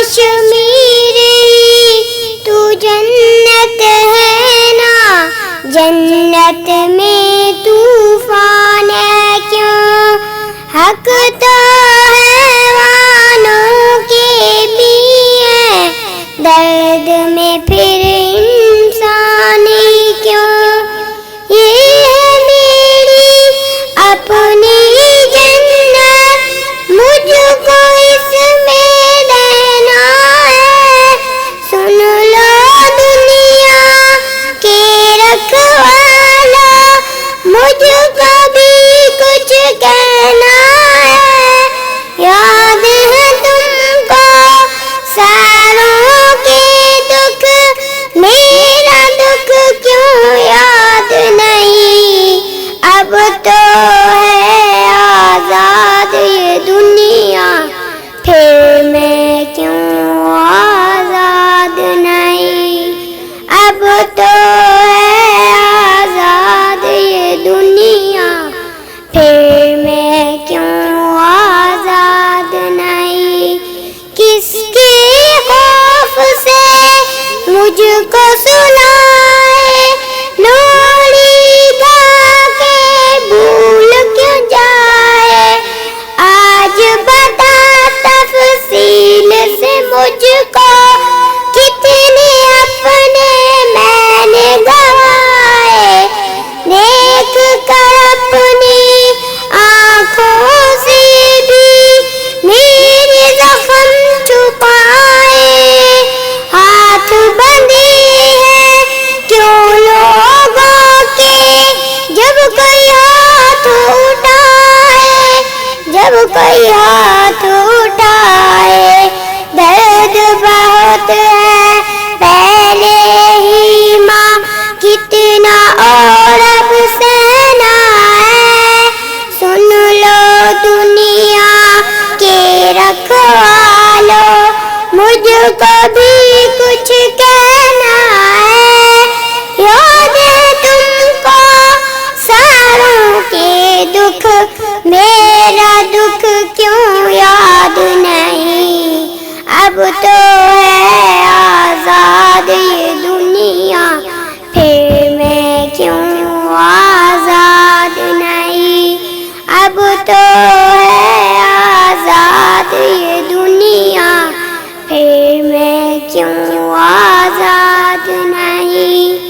कश्मीरी तू जन्नत है ना, जन्नत में तूफान है क्यों। हक तो हैवानों के भी है, दर्द में फिर इंसान ही क्यों। ये है मेरी अपनी जन्नत, मुझको इसमें रहना है। सुन लो दुनिया के रखवालो, मुझको भी कुछ कहना है। याद है तुमको सारों के दुख, मेरा दुख क्यों याद नहीं। अब तो है आजाद ये दुनिया, फिर मैं क्यों आजाद नहीं। अब तो है आजाद ये दुनिया, फिर मैं क्यों आजाद नहीं। किसके खौफ से मुझको सुलाए, लोरी गा के भूल क्यों जाए। आज बता तफसील से मुझको, कितने अपने मैंने गवाए। देख कर अपनी आँखों से भी मेरे जख्म छुपाए। हाथ बंधे हैं क्यों लोगों के, जब कोई हाथ उठाए, जब कोई हाथ उठाए। दर्द बहुत है पहले ही माँ, कितना और अब सहना है। सुन लो दुनिया के रखवालो, मुझको भी कुछ कहना है। याद है तुमको सारों के दुख, मेरा दुख क्यों याद नहीं। अब तो है आजाद ये दुनिया, फिर मैं क्यों आजाद नहीं। अब तो है आजाद ये दुनिया, फिर मैं क्यों आजाद नहीं।